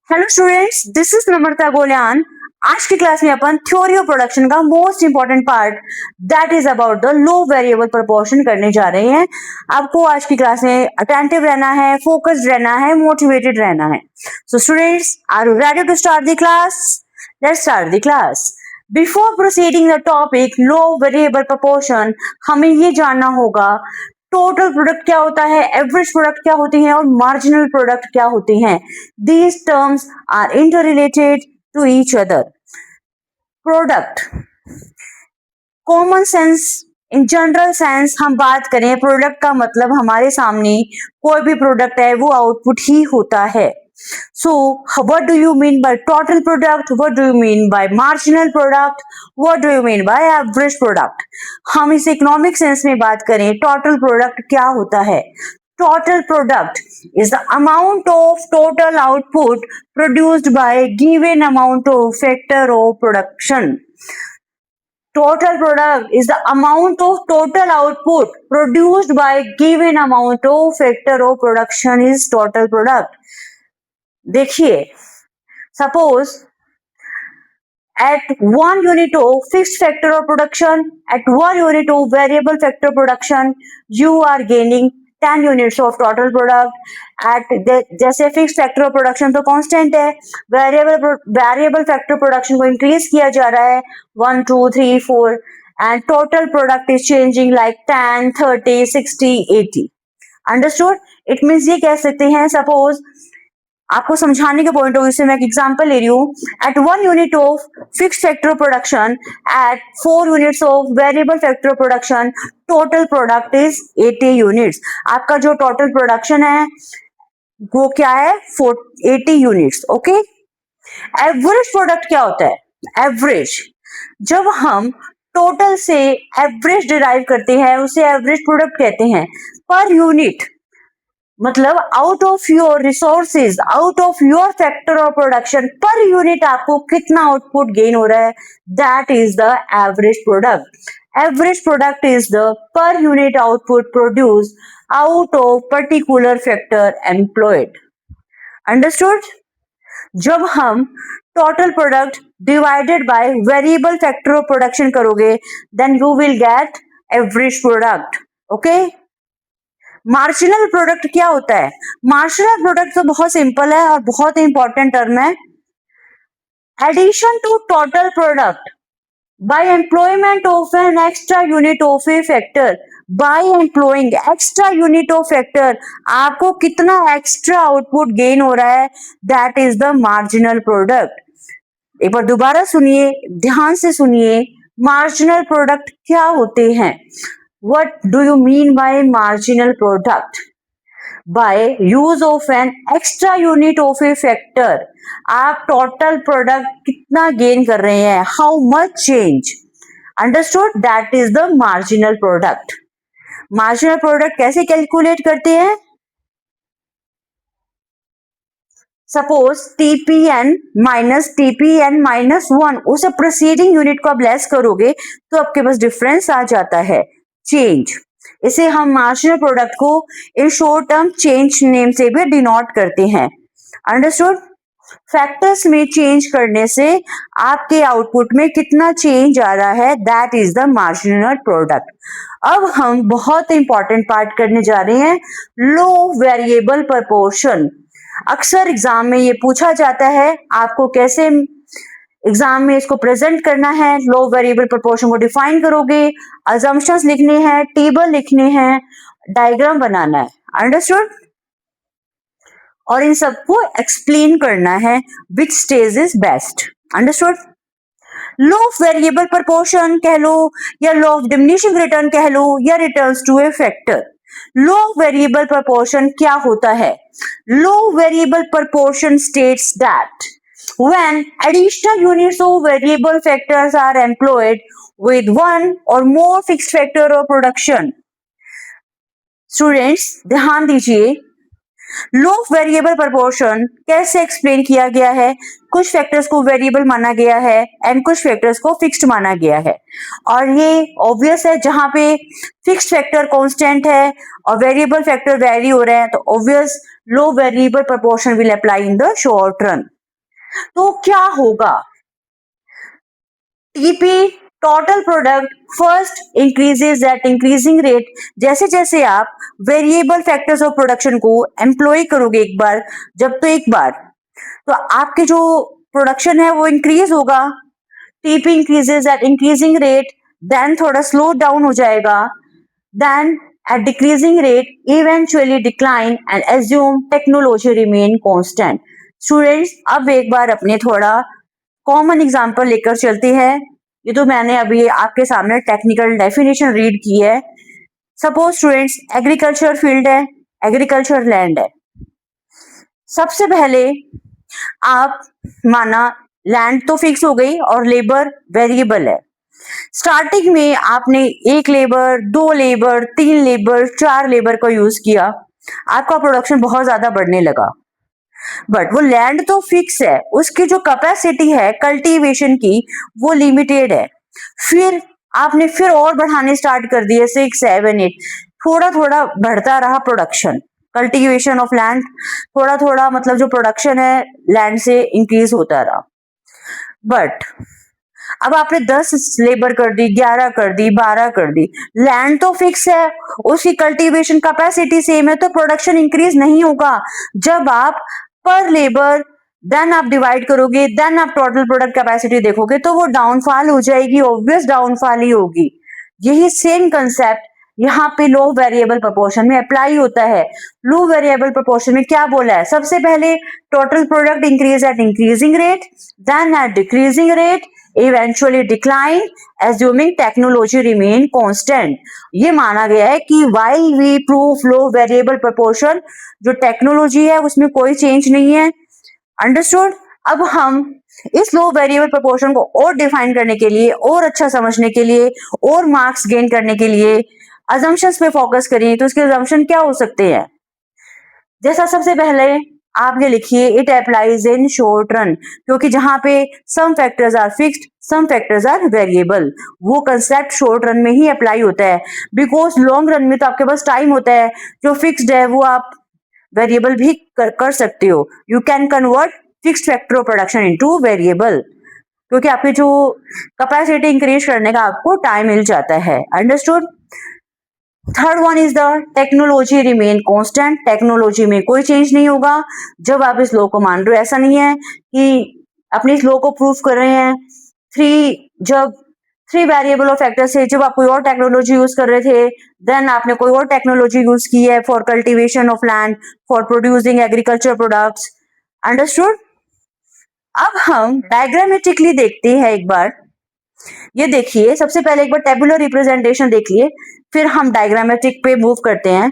Hello students, this is नम्रता गोलियान। आज की class में अपन थ्योरी ऑफ प्रोडक्शन का most important part that is about the low variable proportion करने जा रहे हैं। आपको आज की क्लास में अटेंटिव रहना है, फोकस्ड रहना है, मोटिवेटेड रहना है। So students, are you ready to start the class? Let's start the class. Before proceeding the topic law variable proportion, हमें ये जानना होगा टोटल प्रोडक्ट क्या होता है, एवरेज प्रोडक्ट क्या होती है और मार्जिनल प्रोडक्ट क्या होती हैं। These terms are interrelated to each other. Product, common sense, in general sense हम बात करें, प्रोडक्ट का मतलब हमारे सामने कोई भी प्रोडक्ट है वो आउटपुट ही होता है। So what do you mean by total product? What do you mean by marginal product? What do you mean by average product? हम इस इकोनॉमिक सेंस में बात करें, टोटल प्रोडक्ट क्या होता है? Total product is the amount of total output produced by given amount of factor of production. Total product is the amount of total output produced by given amount of factor of production is total product. देखिए, suppose at 1 unit of fixed factor of production, at 1 unit of variable factor production, you are gaining 10 units of total product. at जैसे fix factor of production तो constant है, variable factor production को increase किया जा रहा है 1 2 3 4 and total product is changing like 10 30 60 80। Understood? It means ये कह सकते हैं, सपोज आपको समझाने के पॉइंट ऑफ व्यू से मैं एक एग्जांपल ले रही हूँ। At 1 unit of fixed factor production, at 4 units of variable factor production, total product is 80 units. आपका जो टोटल प्रोडक्शन है वो क्या है? 80 यूनिट्स। ओके। एवरेज प्रोडक्ट क्या होता है? एवरेज, जब हम टोटल से एवरेज डिराइव करते हैं उसे एवरेज प्रोडक्ट कहते हैं। पर यूनिट मतलब out of your resources, out of your factor of production, per unit आपको कितना आउटपुट गेन हो रहा है, that is the average product. Average product is the per unit output produce out of particular factor employed. Understood? जब हम total product divided by variable factor of production करोगे, then you will get average product. Okay. Marginal product क्या होता है? Marginal product तो बहुत simple है और बहुत इंपॉर्टेंट टर्म है। Addition to total product by employment of an extra unit of a factor. By employing extra unit of factor, आपको कितना एक्स्ट्रा आउटपुट गेन हो रहा है, that is the marginal product. एक बार दोबारा सुनिए, ध्यान से सुनिए, मार्जिनल प्रोडक्ट क्या होते हैं? What do you mean by marginal product? By use of an extra unit of a factor, आप टोटल प्रोडक्ट कितना गेन कर रहे हैं, how much change. Understood? That is the marginal product. Marginal product कैसे calculate करते हैं? Suppose TPN minus TPN minus 1, उस proceeding unit को आप लेस करोगे तो आपके पास डिफरेंस आ जाता है, चेंज। इसे हम मार्जिनल प्रोडक्ट को in short term change name से भी डिनोट करते हैं। अंडरस्टूड? फैक्टर्स में चेंज करने से आपके आउटपुट में कितना चेंज आ रहा है, that is the marginal product. अब हम बहुत इंपॉर्टेंट पार्ट करने जा रहे हैं, लो वेरिएबल प्रोपोर्शन। अक्सर एग्जाम में ये पूछा जाता है, आपको कैसे एग्जाम में इसको प्रेजेंट करना है। लो वेरिएबल प्रोपोर्शन को डिफाइन करोगे, अजम्पशंस लिखने हैं, टेबल लिखने हैं, डायग्राम बनाना है। अंडरस्टूड? और इन सबको एक्सप्लेन करना है which stage is best. Understood? Low of variable proportion कह लो या लो ऑफ डिमिनिशिंग रिटर्न कह लो या returns to a factor. Law variable proportion क्या होता है? Law variable proportion states that when additional units of variable factors are employed with one or more fixed factor of production. Students, ध्यान दीजिए, लो variable proportion कैसे explain किया गया है? कुछ फैक्टर्स को वेरिएबल माना गया है एंड कुछ फैक्टर्स को फिक्स्ड माना गया है, और ये ऑब्वियस है, जहां पे फिक्स्ड फैक्टर कांस्टेंट है और वेरिएबल फैक्टर वेरी हो रहे हैं तो obvious low variable proportion will apply in the short run. तो क्या होगा? TP total product first increases at increasing rate. जैसे जैसे आप वेरिएबल फैक्टर्स ऑफ प्रोडक्शन को एम्प्लॉय करोगे एक बार, जब तो एक बार, तो आपके जो प्रोडक्शन है वो इंक्रीज होगा। TP increases at increasing rate, then थोड़ा स्लो डाउन हो जाएगा, then at decreasing rate eventually decline and assume technology remain constant। Students अब एक बार अपने थोड़ा कॉमन एग्जांपल लेकर चलते हैं। ये तो मैंने अभी आपके सामने टेक्निकल डेफिनेशन रीड की है। सपोज स्टूडेंट्स एग्रीकल्चर फील्ड है, एग्रीकल्चर लैंड है। सबसे पहले आप माना लैंड तो फिक्स हो गई और लेबर वेरिएबल है। स्टार्टिंग में आपने एक लेबर, दो लेबर, तीन लेबर, चार लेबर का यूज किया, आपका प्रोडक्शन बहुत ज्यादा बढ़ने लगा। बट वो लैंड तो फिक्स है, उसकी जो कैपेसिटी है कल्टीवेशन की वो लिमिटेड है। फिर आपने फिर और बढ़ाने स्टार्ट कर दिए, 6, 7, 8, थोड़ा थोड़ा बढ़ता रहा प्रोडक्शन, कल्टीवेशन ऑफ लैंड, थोड़ा थोड़ा मतलब जो प्रोडक्शन है लैंड से इंक्रीज होता रहा। बट अब आपने 10 लेबर कर दी, 11 कर दी, 12 कर दी, लैंड तो फिक्स है, उसकी कल्टीवेशन कैपेसिटी सेम है, तो प्रोडक्शन इंक्रीज नहीं होगा। जब आप पर लेबर देन आप डिवाइड करोगे, देन आप टोटल प्रोडक्ट कैपेसिटी देखोगे, तो वो डाउनफॉल हो जाएगी, ऑब्वियस डाउनफॉल ही होगी। यही सेम कंसेप्ट यहाँ पे लो वेरिएबल प्रोपोर्शन में अप्लाई होता है। लो वेरिएबल प्रोपोर्शन में क्या बोला है? सबसे पहले total product increase at increasing rate, then at decreasing rate, eventually decline assuming technology remain constant। ये माना गया है कि while we prove low variable proportion, जो टेक्नोलॉजी है उसमें कोई चेंज नहीं है। अंडरस्टूड? अब हम इस लो वेरिएबल प्रोपोर्शन को और डिफाइन करने के लिए, और अच्छा समझने के लिए, और मार्क्स गेन करने के लिए अजम्पशंस पे फोकस करें, तो इसके अजम्पशन क्या हो सकते हैं? जैसा सबसे पहले आप ये लिखिए, it applies in short run, क्योंकि जहां पे some factors are fixed, some factors are variable, वो कंसेप्ट शॉर्ट रन में ही अप्लाई होता है। बिकॉज लॉन्ग रन में तो आपके पास टाइम होता है, जो फिक्स्ड है वो आप वेरिएबल भी कर सकते हो। You can convert fixed factor of production into variable, क्योंकि आपकी जो कैपेसिटी इंक्रीज करने का आपको टाइम मिल जाता है। Understood? Third one is the technology remain constant. Technology में कोई चेंज नहीं होगा जब आप इस लॉ को मान रहे हो। ऐसा नहीं है कि अपने इस लॉ को प्रूव कर रहे हैं जब थ्री वेरिएबल और फैक्टर से, जब आप कोई और टेक्नोलॉजी यूज कर रहे थे, देन आपने कोई और टेक्नोलॉजी यूज की है for cultivation of land, for producing agriculture products. Understood? अब हम डायग्रामेटिकली देखते हैं एक बार। ये देखिए, सबसे पहले एक बार टेबुलर रिप्रेजेंटेशन देख लिए, फिर हम डायग्रामेटिक पे मूव करते हैं।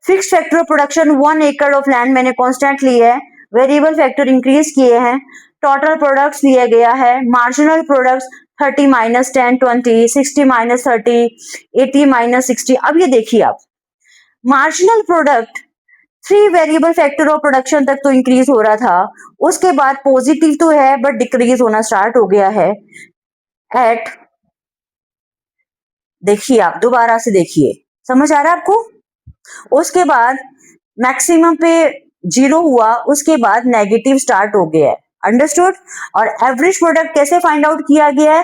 फिक्स फैक्टर ऑफ प्रोडक्शन 1 एकड़ ऑफ लैंड मैंने कांस्टेंट ली है, वेरिएबल फैक्टर इंक्रीज किए हैं, टोटल प्रोडक्ट्स लिया गया है, marginal products 30 minus 10, 20, 60 minus 30, 80 minus 60। अब ये देखिए आप, marginal product 3 variable factor of production तक तो इंक्रीज हो रहा था, उसके बाद पॉजिटिव तो है बट डिक्रीज होना स्टार्ट हो गया है एट, देखिए आप दोबारा से देखिए, समझ आ रहा है आपको? उसके बाद मैक्सिमम पे 0 हुआ, उसके बाद नेगेटिव स्टार्ट हो गया है। अंडरस्टूड? और एवरेज प्रोडक्ट कैसे फाइंड आउट किया गया है?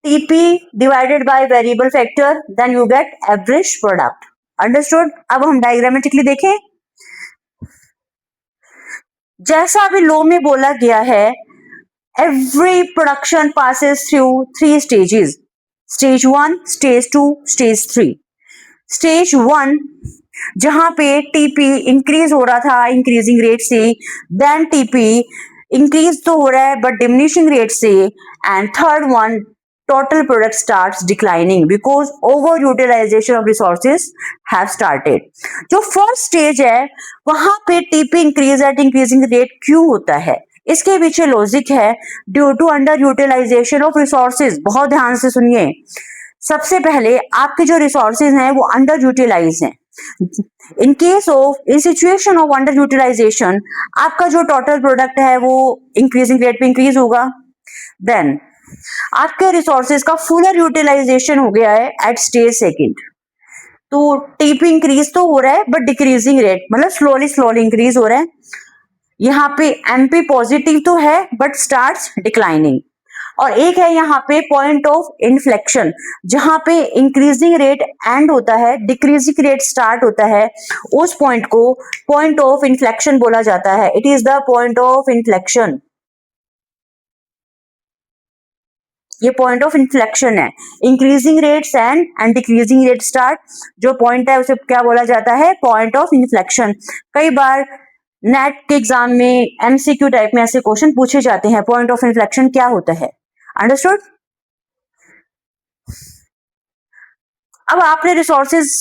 TP divided by variable factor, then you get average product. Understood? अब हम डायग्रामेटिकली देखें। जैसा अभी लॉ में बोला गया है, every production passes through 3 stages, stage 1, stage 2, stage 3। Stage 1 जहां पे टीपी इंक्रीज हो रहा था इंक्रीजिंग रेट से, देन टीपी इंक्रीज तो हो रहा है बट डिमिनिशिंग रेट से, and third one total product starts declining because over utilization of resources have started. जो फर्स्ट स्टेज है वहां पे TP increase at increasing rate क्यों होता है? इसके पीछे लॉजिक है, due to under utilization of resources. बहुत ध्यान से सुनिए, सबसे पहले आपके जो रिसोर्सेज हैं वो अंडर यूटिलाइज हैं। In case of, in situation of under utilization, आपका जो टोटल प्रोडक्ट है वो इंक्रीजिंग रेट पे इंक्रीज होगा। देन आपके रिसोर्सेज का फुलर यूटिलाइजेशन हो गया है एट स्टेज सेकंड, तो टीपी इंक्रीज तो हो रहा है बट डिक्रीजिंग रेट, मतलब स्लोली स्लोली इंक्रीज हो रहा है। यहाँ पे एमपी पॉजिटिव तो है बट स्टार्ट्स डिक्लाइनिंग, और एक है यहाँ पे पॉइंट ऑफ इन्फ्लेक्शन, जहां पे इंक्रीजिंग रेट एंड होता है, डिक्रीजिंग रेट स्टार्ट होता है, उस पॉइंट को पॉइंट ऑफ इन्फ्लेक्शन बोला जाता है। It is the point of inflection, ये पॉइंट ऑफ इन्फ्लेक्शन है। Increasing rates and decreasing rate start, जो पॉइंट है उसे क्या बोला जाता है, पॉइंट ऑफ इन्फ्लेक्शन। कई बार नेट के एग्जाम में एमसीक्यू टाइप में ऐसे क्वेश्चन पूछे जाते हैं, पॉइंट ऑफ इन्फ्लेक्शन क्या होता है। अंडरस्टूड। अब आपने रिसोर्सेज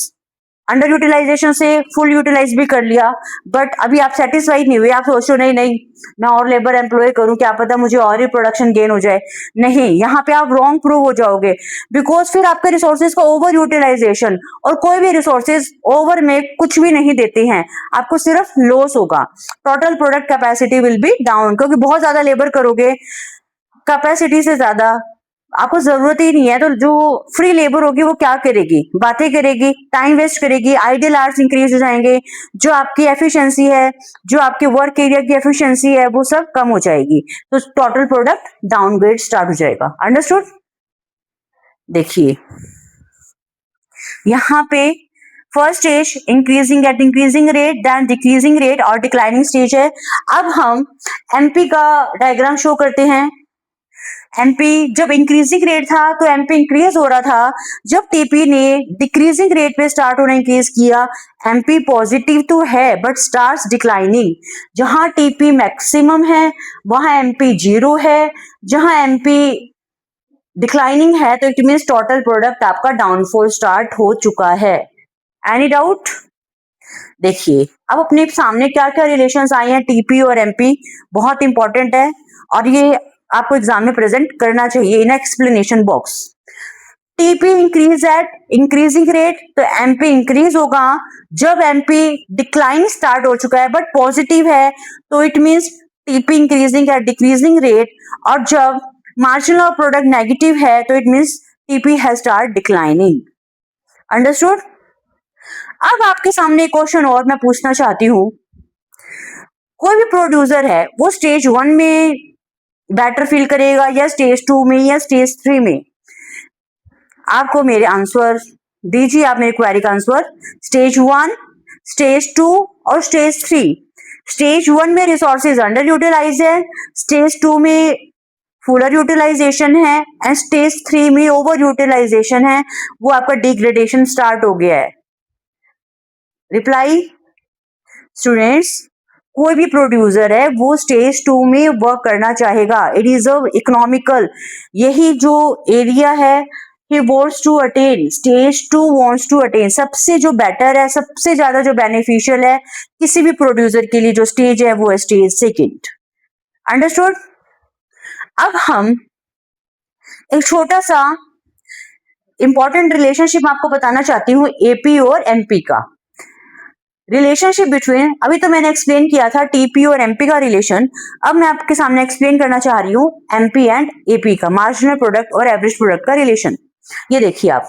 अंडर यूटिलाइजेशन से फुल यूटिलाइज भी कर लिया, बट अभी आप सेटिस्फाइड नहीं हुए, आप सोचो नहीं नहीं मैं और लेबर एम्प्लॉय करूं, क्या पता मुझे और ही प्रोडक्शन गेन हो जाए। नहीं, यहाँ पे आप रॉन्ग प्रूव हो जाओगे, बिकॉज फिर आपके रिसोर्सेज का ओवर यूटिलाइजेशन, और कोई भी रिसोर्सेज ओवर में कुछ भी नहीं देते हैं, आपको सिर्फ लॉस होगा। Total product capacity will be down, क्योंकि बहुत ज्यादा लेबर करोगे कैपेसिटी से ज्यादा, आपको जरूरत ही नहीं है, तो जो फ्री लेबर होगी वो क्या करेगी, बातें करेगी, टाइम वेस्ट करेगी, आइडियल आवर्स इंक्रीज हो जाएंगे, जो आपकी एफिशिएंसी है, जो आपके वर्क एरिया की एफिशिएंसी है, वो सब कम हो जाएगी, तो टोटल प्रोडक्ट डाउनग्रेड स्टार्ट हो जाएगा। अंडरस्टूड। देखिए यहाँ पे first stage increasing at increasing rate, then decreasing rate और डिक्लाइनिंग स्टेज है। अब हम एमपी का डायग्राम शो करते हैं। एमपी जब इंक्रीजिंग रेट था तो एमपी इंक्रीज हो रहा था, जब टीपी ने डिक्रीजिंग रेट पे स्टार्ट होना इंक्रीज किया, एमपी पॉजिटिव तो है बट स्टार्ट्स डिक्लाइनिंग। जहां टीपी मैक्सिमम है वहां एमपी जीरो है, जहां एमपी डिक्लाइनिंग है तो इट मीन्स टोटल प्रोडक्ट आपका डाउनफॉल स्टार्ट हो चुका है। Any doubt. देखिए अब अपने सामने क्या क्या रिलेशंस आए हैं टीपी और एमपी, बहुत इंपॉर्टेंट है, और ये आपको एग्जाम में प्रेजेंट करना चाहिए in explanation box. TP increase at increasing rate, तो एमपी इंक्रीज होगा जब एमपी डिक्लाइन स्टार्ट हो चुका है बट पॉजिटिव है, तो it means TP increasing at decreasing rate, और जब मार्जिनल ऑफ प्रोडक्ट नेगेटिव है तो it means TP has start declining. Understood. अब आपके सामने एक क्वेश्चन और मैं पूछना चाहती हूं, कोई भी प्रोड्यूसर है वो स्टेज 1 में बेटर फील करेगा या स्टेज 2 में या स्टेज 3 में, आपको मेरे आंसर दीजिए, आप मेरे क्वेरी का आंसर। स्टेज 1, स्टेज 2 और स्टेज 3। स्टेज 1 में रिसोर्सेज अंडर यूटिलाइज है, स्टेज 2 में फुलर यूटिलाइजेशन है, एंड स्टेज 3 में ओवर यूटिलाइजेशन है, वो आपका डिग्रेडेशन स्टार्ट हो गया है। रिप्लाई स्टूडेंट्स, कोई भी प्रोड्यूसर है वो स्टेज 2 में वर्क करना चाहेगा, इट इज अ इकोनॉमिकल, यही जो एरिया है he wants to attain, stage 2 wants to attain, सबसे जो बेटर है, सबसे ज्यादा जो बेनिफिशियल है किसी भी प्रोड्यूसर के लिए जो स्टेज है वो है स्टेज 2। अंडरस्टूड। अब हम एक छोटा सा इंपॉर्टेंट रिलेशनशिप आपको बताना चाहती हूँ एपी और एमपी का। रिलेशनशिप बिटवीन, अभी तो मैंने एक्सप्लेन किया था टीपी और एमपी का रिलेशन, अब मैं आपके सामने एक्सप्लेन करना चाह रही हूँ एमपी एंड एपी का, मार्जिनल प्रोडक्ट और एवरेज प्रोडक्ट का रिलेशन। ये देखिए आप,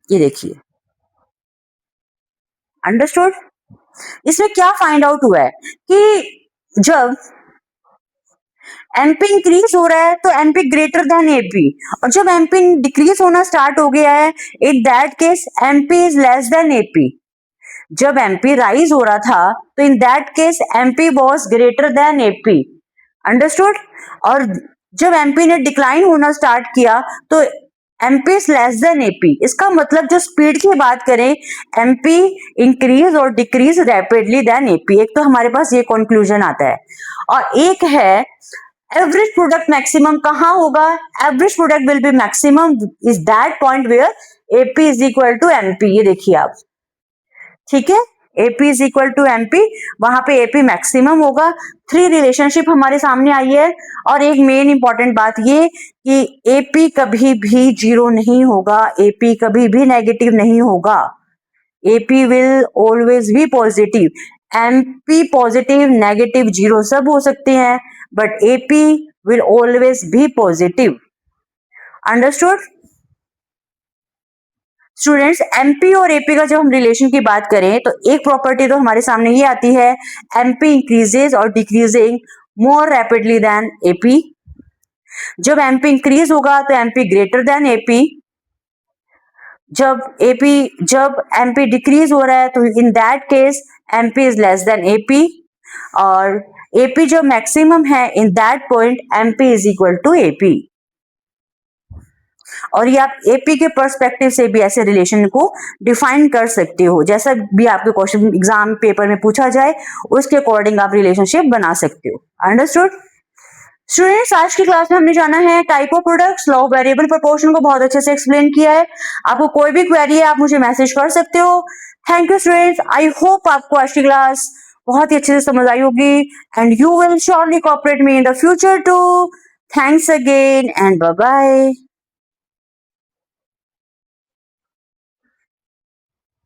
ये देखिए। अंडरस्टूड। इसमें क्या फाइंड आउट हुआ है कि जब एमपी इंक्रीज हो रहा है तो एमपी ग्रेटर देन एपी, और जब एमपी डिक्रीज होना स्टार्ट हो गया है in that case MP is less than AP. जब एमपी राइज हो रहा था तो in that case MP was greater than AP. Understood. और जब एमपी ने डिक्लाइन होना स्टार्ट किया तो MP is less than AP. इसका मतलब जो स्पीड की बात करें, एमपी इंक्रीज और डिक्रीज रैपिडली देन एपी, एक तो हमारे पास ये कंक्लूजन आता है, और एक है एवरेज प्रोडक्ट मैक्सिमम कहां होगा, average product will be maximum is that point where AP is equal to MP. ये देखिए आप, ठीक है, AP is equal to MP, वहां पे एपी मैक्सिमम होगा। 3 रिलेशनशिप हमारे सामने आई है, और एक मेन इंपॉर्टेंट बात ये कि एपी कभी भी जीरो नहीं होगा, एपी कभी भी नेगेटिव नहीं होगा, AP will always be positive. MP positive, negative, zero सब हो सकते हैं, but AP will always be positive. Understood. Students, MP और एपी का जब हम रिलेशन की बात करें तो एक प्रॉपर्टी तो हमारे सामने ये आती है, एमपी इंक्रीजेज और decreasing more rapidly than AP. जब एमपी इंक्रीज होगा तो एमपी ग्रेटर देन एपी, जब एमपी डिक्रीज हो रहा है तो in that case MP is less than AP, और एपी जो मैक्सिमम है in that point MP is equal to AP. और ये आप एपी के पर्सपेक्टिव से भी ऐसे रिलेशन को डिफाइन कर सकते हो, जैसा भी आपके क्वेश्चन एग्जाम पेपर में पूछा जाए उसके अकॉर्डिंग आप रिलेशनशिप बना सकते हो। अंडरस्टूड? स्टूडेंट्स, आज की क्लास में हमने जाना है type of products, law of variable proportion को बहुत अच्छे से एक्सप्लेन किया है। आपको कोई भी क्वेरी है आप मुझे मैसेज कर सकते हो। Thank you students, I hope आपको आज की क्लास बहुत ही अच्छे से समझ आई होगी and you will surely cooperate me in the future too. Thanks again and bye bye.